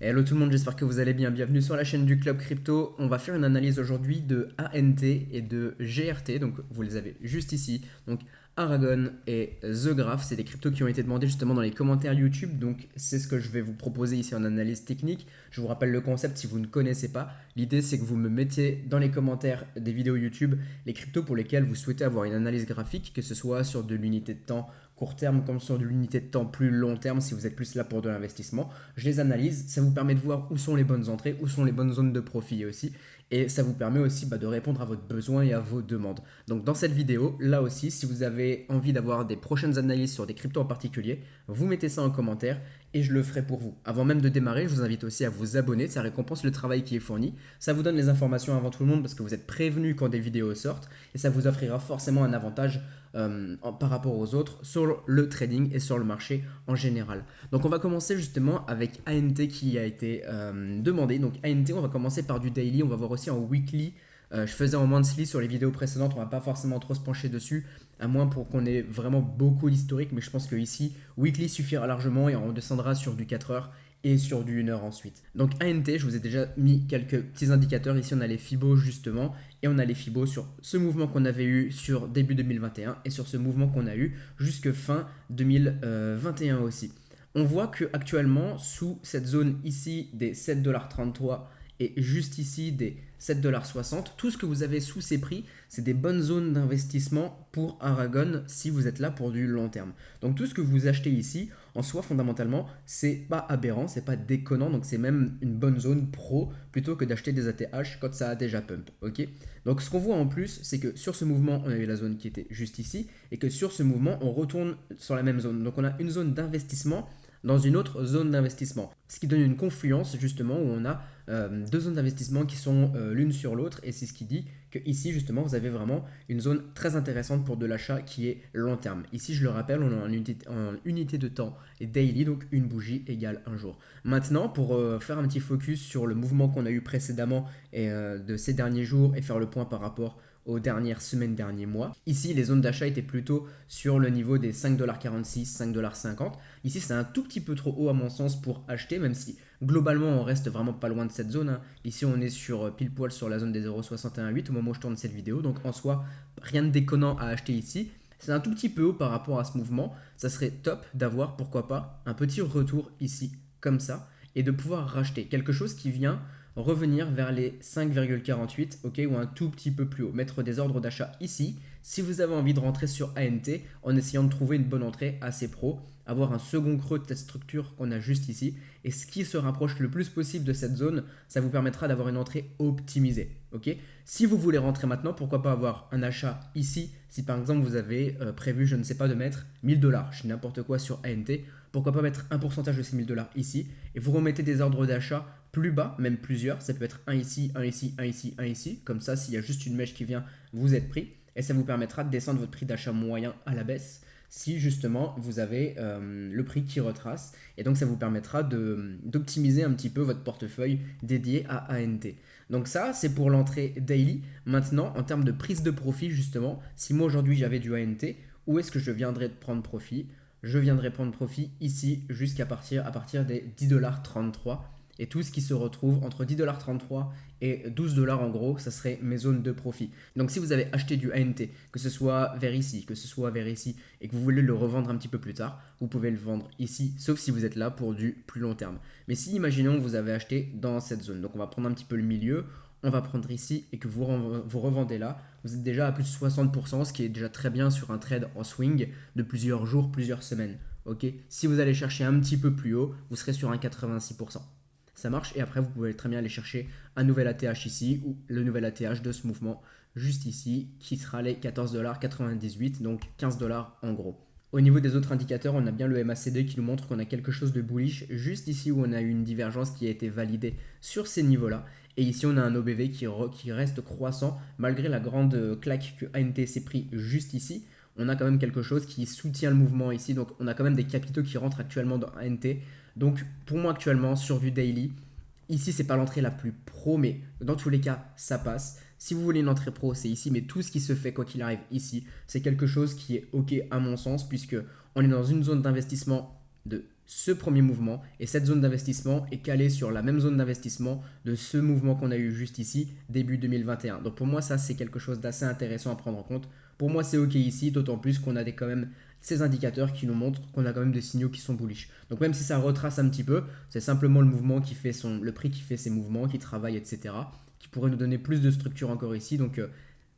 Hello tout le monde, j'espère que vous allez bien. Bienvenue sur la chaîne du Club Crypto. On va faire une analyse aujourd'hui de ANT et de GRT. Donc vous les avez juste ici. Donc Aragon et The Graph, c'est des cryptos qui ont été demandés justement dans les commentaires YouTube. Donc c'est ce que je vais vous proposer ici en analyse technique. Je vous rappelle le concept si vous ne connaissez pas. L'idée c'est que vous me mettiez dans les commentaires des vidéos YouTube les cryptos pour lesquels vous souhaitez avoir une analyse graphique, que ce soit sur de l'unité de temps court terme comme sur de l'unité de temps plus long terme si vous êtes plus là pour de l'investissement. Je les analyse, ça vous permet de voir où sont les bonnes entrées, où sont les bonnes zones de profit aussi, et ça vous permet aussi de répondre à votre besoin et à vos demandes. Donc dans cette vidéo, là aussi, si vous avez envie d'avoir des prochaines analyses sur des cryptos en particulier, vous mettez ça en commentaire et je le ferai pour vous. Avant même de démarrer, je vous invite aussi à vous abonner, ça récompense le travail qui est fourni, ça vous donne les informations avant tout le monde parce que vous êtes prévenu quand des vidéos sortent et ça vous offrira forcément un avantage par rapport aux autres sur le trading et sur le marché en général. Donc on va commencer justement avec ANT qui a été demandé. Donc ANT, on va commencer par du daily, on va voir aussi en weekly. Je faisais en monthly sur les vidéos précédentes, on va pas forcément trop se pencher dessus, à moins pour qu'on ait vraiment beaucoup d'historique, mais je pense que ici, weekly suffira largement et on descendra sur du 4 heures et sur du 1 heure ensuite. Donc ANT, je vous ai déjà mis quelques petits indicateurs. Ici, on a les Fibos justement, et on a les Fibos sur ce mouvement qu'on avait eu sur début 2021 et sur ce mouvement qu'on a eu jusque fin 2021 aussi. On voit que actuellement, sous cette zone ici des 7,33$ et juste ici des 7,60$, tout ce que vous avez sous ces prix, c'est des bonnes zones d'investissement pour Aragon si vous êtes là pour du long terme. Donc tout ce que vous achetez ici, en soi fondamentalement, c'est pas aberrant, c'est pas déconnant, donc c'est même une bonne zone pro plutôt que d'acheter des ATH quand ça a déjà pump. Ok. Donc ce qu'on voit en plus, c'est que sur ce mouvement, on a eu la zone qui était juste ici et que sur ce mouvement, on retourne sur la même zone. Donc on a une zone d'investissement dans une autre zone d'investissement. Ce qui donne une confluence justement où on a deux zones d'investissement qui sont l'une sur l'autre, et c'est ce qui dit que ici justement vous avez vraiment une zone très intéressante pour de l'achat qui est long terme. Ici je le rappelle, on a en unité de temps et daily, donc une bougie égale un jour. Maintenant pour faire un petit focus sur le mouvement qu'on a eu précédemment et de ces derniers jours et faire le point par rapport aux dernières semaines, derniers mois. Ici, les zones d'achat étaient plutôt sur le niveau des 5,46$, 5,50$. Ici, c'est un tout petit peu trop haut à mon sens pour acheter, même si globalement, on reste vraiment pas loin de cette zone. Ici, on est sur pile poil sur la zone des 0,618 au moment où je tourne cette vidéo. Donc, en soi, rien de déconnant à acheter ici. C'est un tout petit peu haut par rapport à ce mouvement. Ça serait top d'avoir, pourquoi pas, un petit retour ici, comme ça, et de pouvoir racheter quelque chose qui vient revenir vers les 5,48, ok, ou un tout petit peu plus haut. Mettre des ordres d'achat ici, si vous avez envie de rentrer sur ANT en essayant de trouver une bonne entrée assez pro, avoir un second creux de cette structure qu'on a juste ici, et ce qui se rapproche le plus possible de cette zone, ça vous permettra d'avoir une entrée optimisée, ok. Si vous voulez rentrer maintenant, pourquoi pas avoir un achat ici, si par exemple vous avez prévu, je ne sais pas, de mettre 1000$, je sais n'importe quoi sur ANT, pourquoi pas mettre un pourcentage de ces 1000$ ici, et vous remettez des ordres d'achat plus bas, même plusieurs, ça peut être un ici, un ici, un ici, un ici, comme ça s'il y a juste une mèche qui vient, vous êtes pris, et ça vous permettra de descendre votre prix d'achat moyen à la baisse, si justement vous avez le prix qui retrace, et donc ça vous permettra d'optimiser un petit peu votre portefeuille dédié à ANT. Donc ça, c'est pour l'entrée daily. Maintenant, en termes de prise de profit, justement, si moi aujourd'hui j'avais du ANT, où est-ce que je viendrais de prendre profit? Je viendrai prendre profit ici jusqu'à partir des 10,33$. Et tout ce qui se retrouve entre 10,33$ et 12$ en gros, ça serait mes zones de profit. Donc si vous avez acheté du ANT, que ce soit vers ici, que ce soit vers ici, et que vous voulez le revendre un petit peu plus tard, vous pouvez le vendre ici, sauf si vous êtes là pour du plus long terme. Mais si, imaginons que vous avez acheté dans cette zone, donc on va prendre un petit peu le milieu, on va prendre ici et que vous revendez là, vous êtes déjà à plus de 60%, ce qui est déjà très bien sur un trade en swing de plusieurs jours, plusieurs semaines. Ok. Si vous allez chercher un petit peu plus haut, vous serez sur un 86%. Ça marche, et après vous pouvez très bien aller chercher un nouvel ATH ici ou le nouvel ATH de ce mouvement juste ici qui sera les 14,98$, donc 15$ en gros. Au niveau des autres indicateurs, on a bien le MACD qui nous montre qu'on a quelque chose de bullish juste ici où on a eu une divergence qui a été validée sur ces niveaux-là. Et ici, on a un OBV qui reste croissant malgré la grande claque que ANT s'est pris juste ici. On a quand même quelque chose qui soutient le mouvement ici. Donc, on a quand même des capitaux qui rentrent actuellement dans ANT. Donc, pour moi, actuellement, sur du daily, ici, c'est pas l'entrée la plus pro, mais dans tous les cas, ça passe. Si vous voulez une entrée pro, c'est ici, mais tout ce qui se fait, quoi qu'il arrive ici, c'est quelque chose qui est OK à mon sens, puisque on est dans une zone d'investissement de ce premier mouvement et cette zone d'investissement est calée sur la même zone d'investissement de ce mouvement qu'on a eu juste ici, début 2021. Donc pour moi, ça c'est quelque chose d'assez intéressant à prendre en compte. Pour moi, c'est ok ici, d'autant plus qu'on a quand même ces indicateurs qui nous montrent qu'on a quand même des signaux qui sont bullish. Donc même si ça retrace un petit peu, c'est simplement le mouvement qui fait le prix qui fait ses mouvements, qui travaille, etc., qui pourrait nous donner plus de structure encore ici. Donc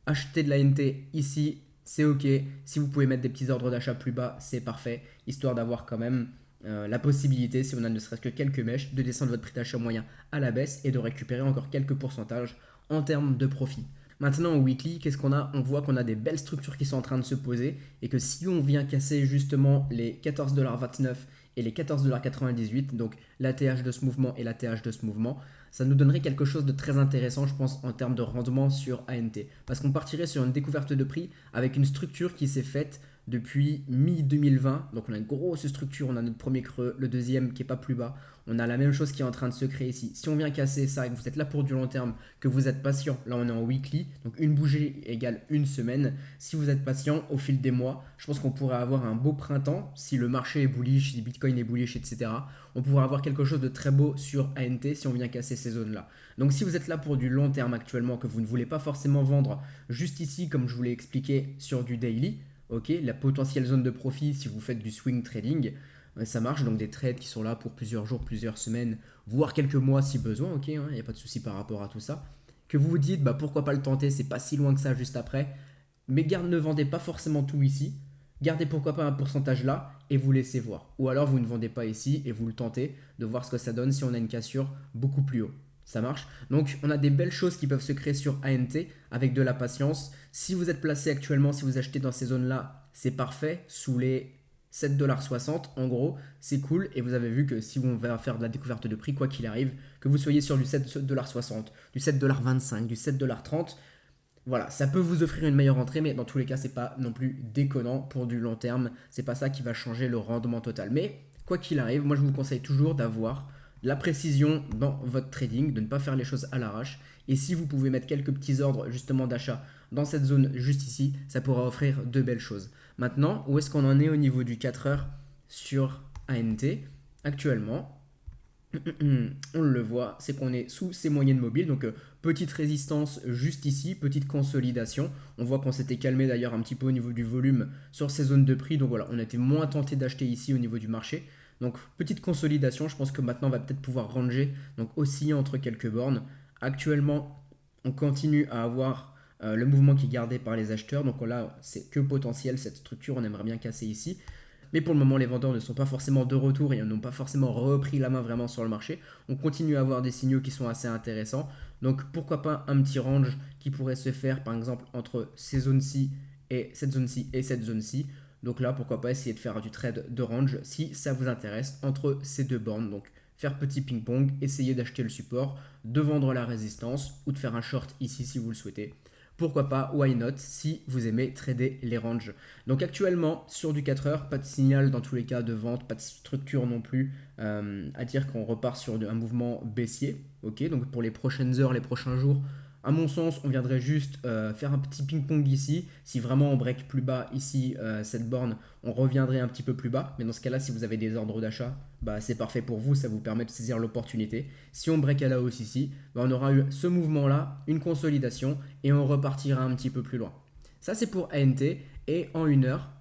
acheter de la NT ici, c'est ok. Si vous pouvez mettre des petits ordres d'achat plus bas, c'est parfait, histoire d'avoir quand même la possibilité, si on a ne serait-ce que quelques mèches, de descendre votre prix d'achat moyen à la baisse et de récupérer encore quelques pourcentages en termes de profit. Maintenant, au weekly, qu'est-ce qu'on a? On voit qu'on a des belles structures qui sont en train de se poser et que si on vient casser justement les 14,29$ et les 14,98$, donc l'ATH de ce mouvement et l'ATH de ce mouvement, ça nous donnerait quelque chose de très intéressant, je pense, en termes de rendement sur ANT. Parce qu'on partirait sur une découverte de prix avec une structure qui s'est faite depuis mi-2020. Donc on a une grosse structure, on a notre premier creux, le deuxième qui est pas plus bas. On a la même chose qui est en train de se créer ici. Si on vient casser ça et que vous êtes là pour du long terme, que vous êtes patient, là on est en weekly, donc une bougie égale une semaine. Si vous êtes patient au fil des mois, je pense qu'on pourrait avoir un beau printemps. Si le marché est bullish, si Bitcoin est bullish, etc., on pourrait avoir quelque chose de très beau sur ANT si on vient casser ces zones-là. Donc si vous êtes là pour du long terme actuellement, que vous ne voulez pas forcément vendre juste ici, comme je vous l'ai expliqué sur du daily, ok, la potentielle zone de profit si vous faites du swing trading, ça marche, donc des trades qui sont là pour plusieurs jours, plusieurs semaines, voire quelques mois si besoin, ok, il n'y a pas de souci par rapport à tout ça. Que vous vous dites, bah pourquoi pas le tenter, c'est pas si loin que ça juste après, mais ne vendez pas forcément tout ici, gardez pourquoi pas un pourcentage là et vous laissez voir. Ou alors vous ne vendez pas ici et vous le tentez de voir ce que ça donne si on a une cassure beaucoup plus haut. Ça marche. Donc on a des belles choses qui peuvent se créer sur ANT avec de la patience. Si vous êtes placé actuellement, si vous achetez dans ces zones-là, c'est parfait. Sous les 7,60$, en gros, c'est cool. Et vous avez vu que si on va faire de la découverte de prix, quoi qu'il arrive, que vous soyez sur du 7,60$, du 7,25$, du 7,30$, voilà, ça peut vous offrir une meilleure entrée, mais dans tous les cas, c'est pas non plus déconnant pour du long terme. C'est pas ça qui va changer le rendement total. Mais quoi qu'il arrive, moi je vous conseille toujours d'avoir la précision dans votre trading, de ne pas faire les choses à l'arrache. Et si vous pouvez mettre quelques petits ordres justement d'achat dans cette zone juste ici, ça pourra offrir de belles choses. Maintenant, où est-ce qu'on en est au niveau du 4 heures sur ANT actuellement? On le voit, c'est qu'on est sous ces moyennes mobiles, donc petite résistance juste ici, petite consolidation. On voit qu'on s'était calmé d'ailleurs un petit peu au niveau du volume sur ces zones de prix, donc voilà, on a été moins tenté d'acheter ici au niveau du marché. Donc petite consolidation, je pense que maintenant on va peut-être pouvoir ranger, donc osciller entre quelques bornes. Actuellement, on continue à avoir le mouvement qui est gardé par les acheteurs, donc là c'est que potentiel cette structure, on aimerait bien casser ici. Mais pour le moment, les vendeurs ne sont pas forcément de retour et n'ont pas forcément repris la main vraiment sur le marché. On continue à avoir des signaux qui sont assez intéressants. Donc pourquoi pas un petit range qui pourrait se faire par exemple entre ces zones-ci et cette zone-ci et cette zone-ci. Donc là, pourquoi pas essayer de faire du trade de range si ça vous intéresse entre ces deux bornes. Donc faire petit ping-pong, essayer d'acheter le support, de vendre la résistance ou de faire un short ici si vous le souhaitez. Pourquoi pas, why not, si vous aimez trader les ranges. Donc actuellement, sur du 4 heures, pas de signal dans tous les cas de vente, pas de structure non plus à dire qu'on repart sur un mouvement baissier. Ok, donc pour les prochaines heures, les prochains jours, à mon sens, on viendrait juste faire un petit ping-pong ici. Si vraiment on break plus bas ici, cette borne, on reviendrait un petit peu plus bas. Mais dans ce cas-là, si vous avez des ordres d'achat, bah, c'est parfait pour vous, ça vous permet de saisir l'opportunité. Si on break à la hausse ici, bah, on aura eu ce mouvement-là, une consolidation, et on repartira un petit peu plus loin. Ça, c'est pour ANT. Et en une heure,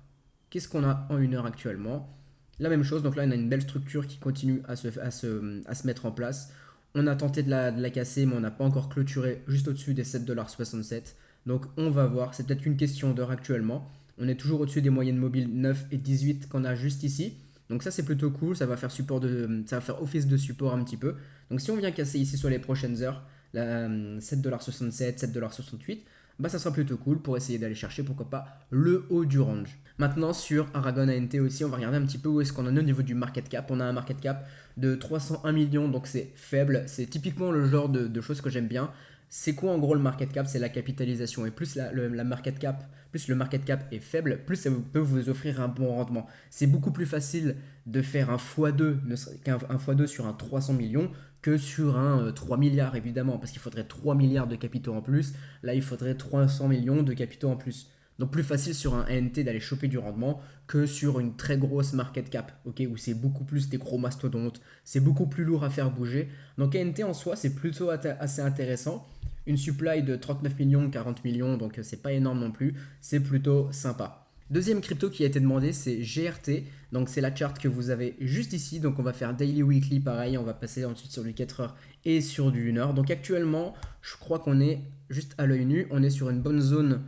qu'est-ce qu'on a en une heure actuellement? La même chose, donc là, on a une belle structure qui continue à se mettre en place. On a tenté de la casser, mais on n'a pas encore clôturé juste au-dessus des 7,67$. Donc on va voir, c'est peut-être une question d'heure actuellement. On est toujours au-dessus des moyennes mobiles 9 et 18 qu'on a juste ici. Donc ça c'est plutôt cool, ça va faire office de support un petit peu. Donc si on vient casser ici sur les prochaines heures, la 7,67$, 7,68$, bah ça sera plutôt cool pour essayer d'aller chercher pourquoi pas le haut du range. Maintenant sur Aragon ANT aussi, on va regarder un petit peu où est-ce qu'on en est au niveau du market cap. On a un market cap de 301 millions, donc c'est faible. C'est typiquement le genre de choses que j'aime bien. C'est quoi en gros le market cap? C'est la capitalisation. Et plus la market cap, plus le market cap est faible, plus ça peut vous offrir un bon rendement. C'est beaucoup plus facile de faire un x2, qu'un x2 sur un 300 millions que sur un 3 milliards évidemment, parce qu'il faudrait 3 milliards de capitaux en plus. Là, il faudrait 300 millions de capitaux en plus. Donc plus facile sur un ANT d'aller choper du rendement que sur une très grosse market cap, ok, où c'est beaucoup plus des gros mastodontes, c'est beaucoup plus lourd à faire bouger. Donc ANT en soi, c'est plutôt assez intéressant. Une supply de 39 millions, 40 millions, donc c'est pas énorme non plus, c'est plutôt sympa. Deuxième crypto qui a été demandé, c'est GRT. Donc c'est la charte que vous avez juste ici. Donc on va faire daily, weekly, pareil. On va passer ensuite sur du 4 heures et sur du 1 heure. Donc actuellement, je crois qu'on est juste à l'œil nu. On est sur une bonne zone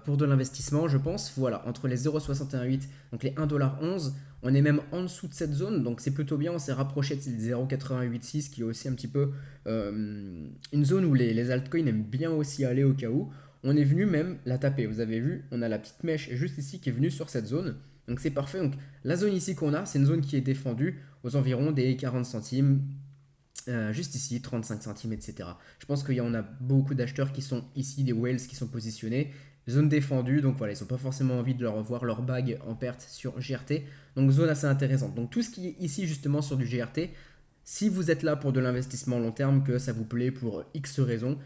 pour de l'investissement, je pense. Voilà, entre les 0,618, donc les 1,11$. On est même en dessous de cette zone, donc c'est plutôt bien. On s'est rapproché de 0,886 qui est aussi un petit peu une zone où les altcoins aiment bien aussi aller au cas où. On est venu même la taper. Vous avez vu, on a la petite mèche juste ici qui est venue sur cette zone. Donc c'est parfait. Donc la zone ici qu'on a, c'est une zone qui est défendue aux environs des 40 centimes. Juste ici, 35 centimes, etc. Je pense qu'il y en a beaucoup d'acheteurs qui sont ici, des whales qui sont positionnés. Zone défendue, donc voilà, ils n'ont pas forcément envie de leur revoir leur bague en perte sur GRT. Donc zone assez intéressante. Donc tout ce qui est ici justement sur du GRT, si vous êtes là pour de l'investissement long terme, que ça vous plaît pour X raisons,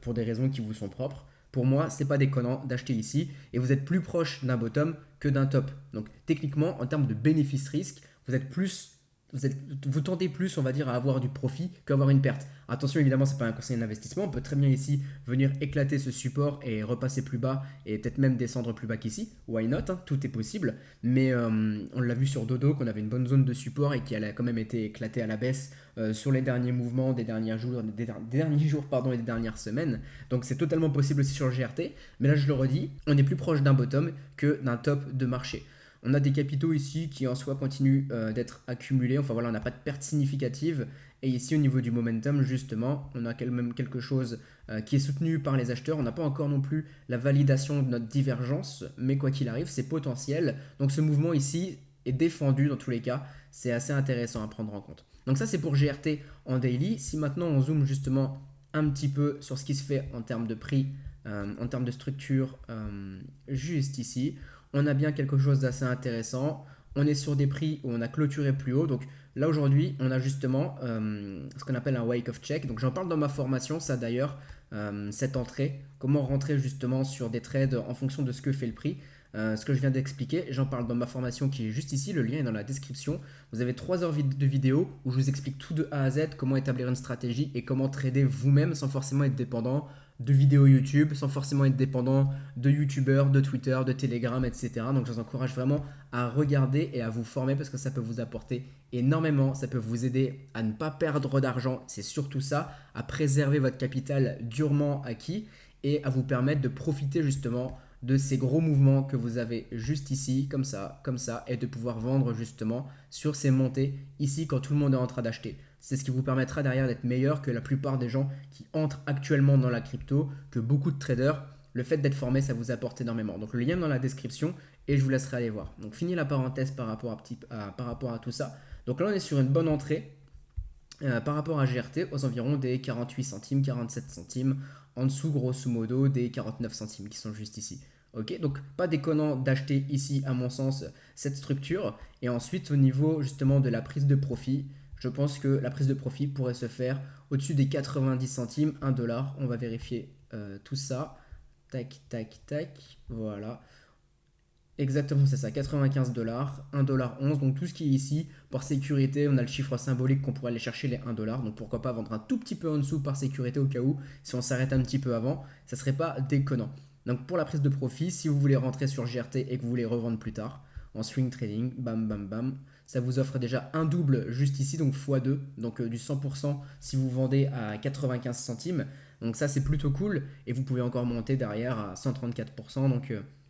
pour des raisons qui vous sont propres, pour moi, c'est pas déconnant d'acheter ici et vous êtes plus proche d'un bottom que d'un top. Donc techniquement, en termes de bénéfice-risque, vous êtes plus, vous tendez plus, on va dire, à avoir du profit qu'avoir une perte. Attention, évidemment, c'est pas un conseil d'investissement. On peut très bien ici venir éclater ce support et repasser plus bas et peut-être même descendre plus bas qu'ici. Why not, hein, tout est possible. Mais on l'a vu sur Dodo qu'on avait une bonne zone de support et qui a quand même été éclatée à la baisse sur les derniers mouvements des derniers jours, et des dernières semaines. Donc c'est totalement possible aussi sur le GRT. Mais là, je le redis, on est plus proche d'un bottom que d'un top de marché. On a des capitaux ici qui en soi continuent d'être accumulés. Enfin voilà, on n'a pas de perte significative. Et ici, au niveau du momentum, justement, on a quand même quelque chose qui est soutenu par les acheteurs. On n'a pas encore non plus la validation de notre divergence, mais quoi qu'il arrive, c'est potentiel. Donc ce mouvement ici est défendu dans tous les cas. C'est assez intéressant à prendre en compte. Donc ça, c'est pour GRT en daily. Si maintenant on zoome justement un petit peu sur ce qui se fait en termes de prix, en termes de structure, juste ici, on a bien quelque chose d'assez intéressant. On est sur des prix où on a clôturé plus haut. Donc là aujourd'hui, on a justement ce qu'on appelle un wake of check. Donc j'en parle dans ma formation, ça d'ailleurs, cette entrée. Comment rentrer justement sur des trades en fonction de ce que fait le prix. Ce que je viens d'expliquer, j'en parle dans ma formation qui est juste ici, le lien est dans la description. Vous avez 3 heures de vidéo où je vous explique tout de A à Z, comment établir une stratégie et comment trader vous-même sans forcément être dépendant de vidéos YouTube, sans forcément être dépendant de YouTubeurs, de Twitter, de Telegram, etc. Donc je vous encourage vraiment à regarder et à vous former parce que ça peut vous apporter énormément, ça peut vous aider à ne pas perdre d'argent, c'est surtout ça, à préserver votre capital durement acquis et à vous permettre de profiter justement de ces gros mouvements que vous avez juste ici, comme ça, et de pouvoir vendre justement sur ces montées ici quand tout le monde est en train d'acheter. C'est ce qui vous permettra derrière d'être meilleur que la plupart des gens qui entrent actuellement dans la crypto, que beaucoup de traders. Le fait d'être formé, ça vous apporte énormément. Donc le lien est dans la description et je vous laisserai aller voir. Donc fini la parenthèse par rapport à tout ça. Donc là on est sur une bonne entrée par rapport à GRT aux environs des 48 centimes, 47 centimes, en dessous grosso modo des 49 centimes qui sont juste ici. Ok, donc pas déconnant d'acheter ici à mon sens cette structure. Et ensuite au niveau justement de la prise de profit, je pense que la prise de profit pourrait se faire au-dessus des 90 centimes, 1 dollar. On va vérifier tout ça. Tac, tac, tac. Voilà. Exactement, c'est ça, 95 dollars, 1,11$. Donc tout ce qui est ici, par sécurité, on a le chiffre symbolique qu'on pourrait aller chercher les 1 dollar. Donc pourquoi pas vendre un tout petit peu en dessous par sécurité au cas où, si on s'arrête un petit peu avant, ça serait pas déconnant. Donc pour la prise de profit, si vous voulez rentrer sur GRT et que vous voulez revendre plus tard, en swing trading, bam bam bam, ça vous offre déjà un double juste ici, donc x2, donc du 100% si vous vendez à 95 centimes. Donc ça c'est plutôt cool et vous pouvez encore monter derrière à 134%.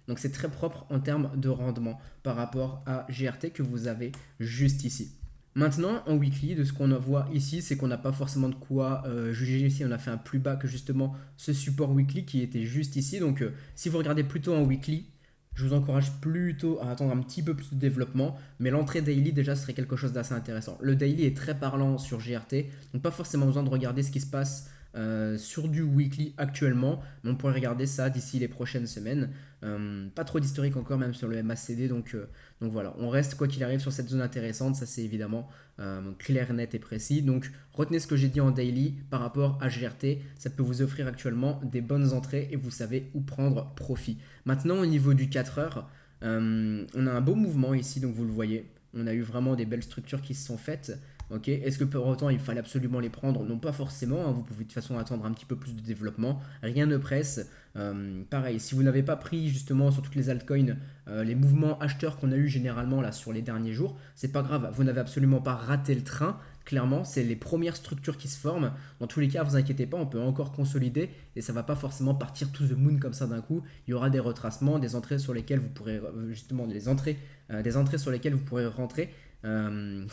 Donc c'est très propre en termes de rendement par rapport à GRT que vous avez juste ici. Maintenant, en weekly, de ce qu'on voit ici, c'est qu'on n'a pas forcément de quoi juger ici. On a fait un plus bas que justement ce support weekly qui était juste ici. Donc si vous regardez plutôt en weekly, je vous encourage plutôt à attendre un petit peu plus de développement, mais l'entrée daily déjà serait quelque chose d'assez intéressant. Le daily est très parlant sur GRT, donc pas forcément besoin de regarder ce qui se passe sur du weekly actuellement, mais on pourrait regarder ça d'ici les prochaines semaines. Pas trop d'historique encore, même sur le MACD, donc voilà, on reste quoi qu'il arrive sur cette zone intéressante, ça c'est évidemment clair, net et précis. Donc retenez ce que j'ai dit en daily par rapport à GRT, ça peut vous offrir actuellement des bonnes entrées et vous savez où prendre profit. Maintenant au niveau du 4 heures, on a un beau mouvement ici, donc vous le voyez, on a eu vraiment des belles structures qui se sont faites. Ok, est-ce que pour autant il fallait absolument les prendre? Non, pas forcément, hein. Vous pouvez de toute façon attendre un petit peu plus de développement, rien ne presse. Pareil, si vous n'avez pas pris justement sur toutes les altcoins les mouvements acheteurs qu'on a eu généralement là sur les derniers jours, c'est pas grave, vous n'avez absolument pas raté le train. Clairement, c'est les premières structures qui se forment. Dans tous les cas, vous inquiétez pas, on peut encore consolider et ça va pas forcément partir to the moon comme ça d'un coup. Il y aura des retracements, des entrées sur lesquelles vous pourrez justement des entrées sur lesquelles vous pourrez rentrer. C'est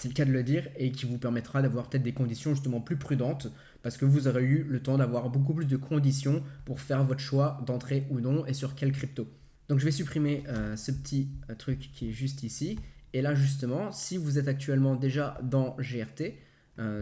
le cas de le dire, et qui vous permettra d'avoir peut-être des conditions justement plus prudentes parce que vous aurez eu le temps d'avoir beaucoup plus de conditions pour faire votre choix d'entrée ou non et sur quelle crypto. Donc je vais supprimer ce petit truc qui est juste ici. Et là justement, si vous êtes actuellement déjà dans GRT,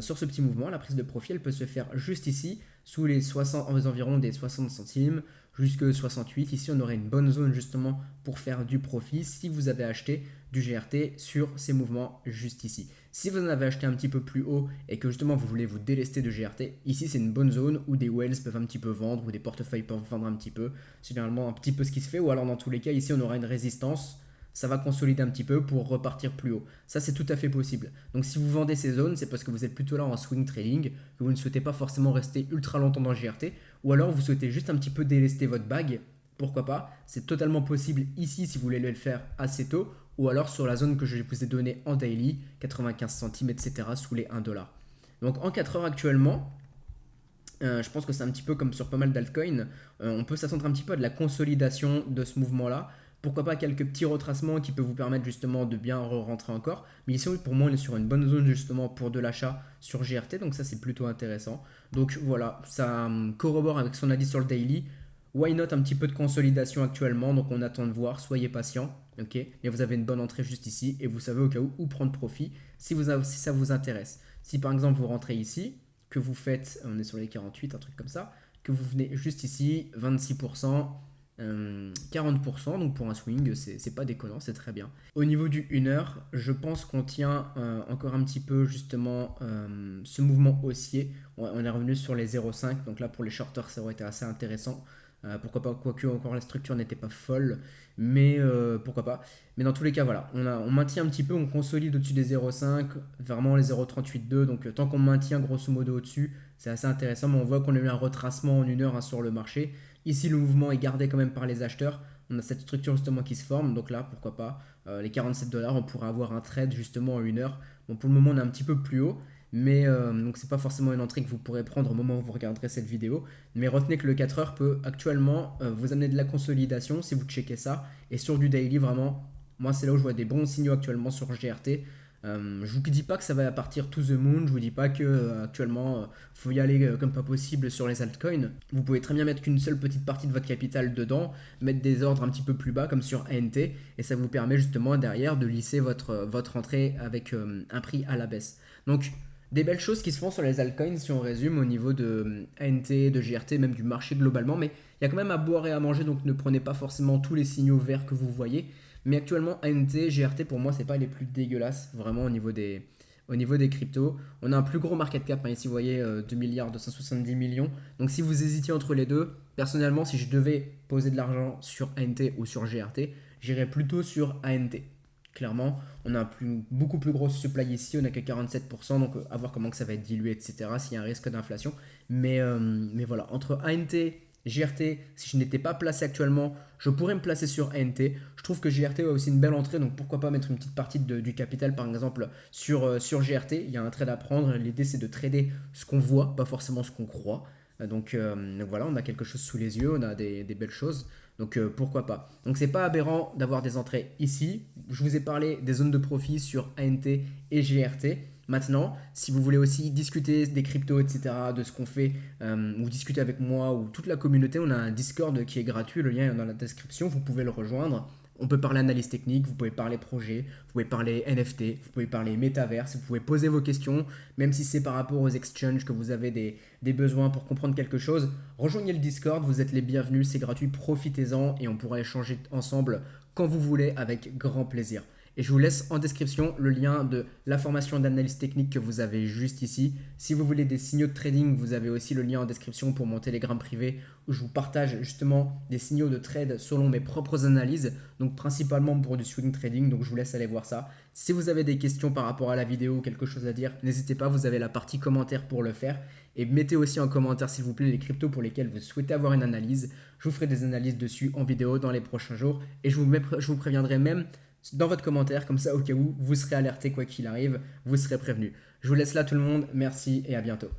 sur ce petit mouvement, la prise de profit elle peut se faire juste ici, sous les 60, aux environs des 60 centimes, jusque 68. Ici on aurait une bonne zone justement pour faire du profit si vous avez acheté du GRT sur ces mouvements juste ici. Si vous en avez acheté un petit peu plus haut et que justement vous voulez vous délester de GRT, ici c'est une bonne zone où des whales peuvent un petit peu vendre ou des portefeuilles peuvent vendre un petit peu. C'est généralement un petit peu ce qui se fait, ou alors dans tous les cas ici on aura une résistance, ça va consolider un petit peu pour repartir plus haut. Ça c'est tout à fait possible. Donc si vous vendez ces zones, c'est parce que vous êtes plutôt là en swing trading, que vous ne souhaitez pas forcément rester ultra longtemps dans GRT, ou alors vous souhaitez juste un petit peu délester votre bague. Pourquoi pas? C'est totalement possible ici si vous voulez le faire assez tôt, ou alors sur la zone que je vous ai donnée en daily, 95 centimes, etc., sous les 1 dollar. Donc en 4 heures actuellement, je pense que c'est un petit peu comme sur pas mal d'altcoins, on peut s'attendre un petit peu à de la consolidation de ce mouvement-là. Pourquoi pas quelques petits retracements qui peuvent vous permettre justement de bien rentrer encore. Mais ici, pour moi, on est sur une bonne zone justement pour de l'achat sur GRT, donc ça c'est plutôt intéressant. Donc voilà, ça corrobore avec son avis sur le daily. Why not un petit peu de consolidation actuellement, donc on attend de voir, soyez patient, ok. Mais vous avez une bonne entrée juste ici et vous savez au cas où prendre profit si ça vous intéresse. Si par exemple vous rentrez ici, que vous faites, on est sur les 48, un truc comme ça, que vous venez juste ici, 26%, 40%, donc pour un swing, c'est pas déconnant, c'est très bien. Au niveau du 1 heure, je pense qu'on tient encore un petit peu justement ce mouvement haussier. On est revenu sur les 0,5, donc là pour les shorters ça aurait été assez intéressant. Pourquoi pas, quoique encore la structure n'était pas folle, mais pourquoi pas. Mais dans tous les cas, voilà, on maintient un petit peu, on consolide au-dessus des 0,5, vraiment les 0,382, donc tant qu'on maintient grosso modo au-dessus, c'est assez intéressant, mais on voit qu'on a eu un retracement en 1 heure sur le marché. Ici, le mouvement est gardé quand même par les acheteurs. On a cette structure justement qui se forme. Donc là, pourquoi pas, les 47 dollars, on pourrait avoir un trade justement en 1 heure. Bon, pour le moment, on est un petit peu plus haut. Mais donc, c'est pas forcément une entrée que vous pourrez prendre au moment où vous regarderez cette vidéo. Mais retenez que le 4 heures peut actuellement vous amener de la consolidation si vous checkez ça. Et sur du daily, vraiment, moi, c'est là où je vois des bons signaux actuellement sur GRT. Je vous dis pas que ça va partir to the moon, je vous dis pas que actuellement faut y aller comme pas possible sur les altcoins. Vous pouvez très bien mettre qu'une seule petite partie de votre capital dedans, mettre des ordres un petit peu plus bas comme sur ANT, et ça vous permet justement derrière de lisser votre entrée avec un prix à la baisse. Donc des belles choses qui se font sur les altcoins si on résume au niveau de ANT, de GRT, même du marché globalement, mais il y a quand même à boire et à manger, donc ne prenez pas forcément tous les signaux verts que vous voyez. Mais actuellement, ANT, GRT, pour moi, c'est pas les plus dégueulasses, vraiment, au niveau des cryptos. On a un plus gros market cap, hein, ici, vous voyez, 2 milliards 270 millions. Donc, si vous hésitiez entre les deux, personnellement, si je devais poser de l'argent sur ANT ou sur GRT, j'irais plutôt sur ANT. Clairement, on a beaucoup plus grosse supply ici, on n'a que 47%, donc à voir comment que ça va être dilué, etc., s'il y a un risque d'inflation. Mais voilà, entre ANT, GRT, si je n'étais pas placé actuellement, je pourrais me placer sur ANT. Je trouve que GRT a aussi une belle entrée, donc pourquoi pas mettre une petite partie du capital par exemple sur GRT. Il y a un trade à prendre. L'idée c'est de trader ce qu'on voit, pas forcément ce qu'on croit. Donc voilà, on a quelque chose sous les yeux, on a des belles choses. Donc pourquoi pas. Donc c'est pas aberrant d'avoir des entrées ici. Je vous ai parlé des zones de profit sur ANT et GRT. Maintenant, si vous voulez aussi discuter des cryptos, etc., de ce qu'on fait, ou discuter avec moi ou toute la communauté, on a un Discord qui est gratuit, le lien est dans la description, vous pouvez le rejoindre. On peut parler analyse technique, vous pouvez parler projet, vous pouvez parler NFT, vous pouvez parler métaverse, vous pouvez poser vos questions, même si c'est par rapport aux exchanges que vous avez des besoins pour comprendre quelque chose. Rejoignez le Discord, vous êtes les bienvenus, c'est gratuit, profitez-en et on pourra échanger ensemble quand vous voulez avec grand plaisir. Et je vous laisse en description le lien de la formation d'analyse technique que vous avez juste ici. Si vous voulez des signaux de trading, vous avez aussi le lien en description pour mon Telegram privé où je vous partage justement des signaux de trade selon mes propres analyses, donc principalement pour du swing trading, donc je vous laisse aller voir ça. Si vous avez des questions par rapport à la vidéo ou quelque chose à dire, n'hésitez pas, vous avez la partie commentaire pour le faire. Et mettez aussi en commentaire s'il vous plaît les cryptos pour lesquels vous souhaitez avoir une analyse. Je vous ferai des analyses dessus en vidéo dans les prochains jours et je vous préviendrai même dans votre commentaire, comme ça au cas où vous serez alerté quoi qu'il arrive, vous serez prévenu. Je vous laisse là tout le monde, merci et à bientôt.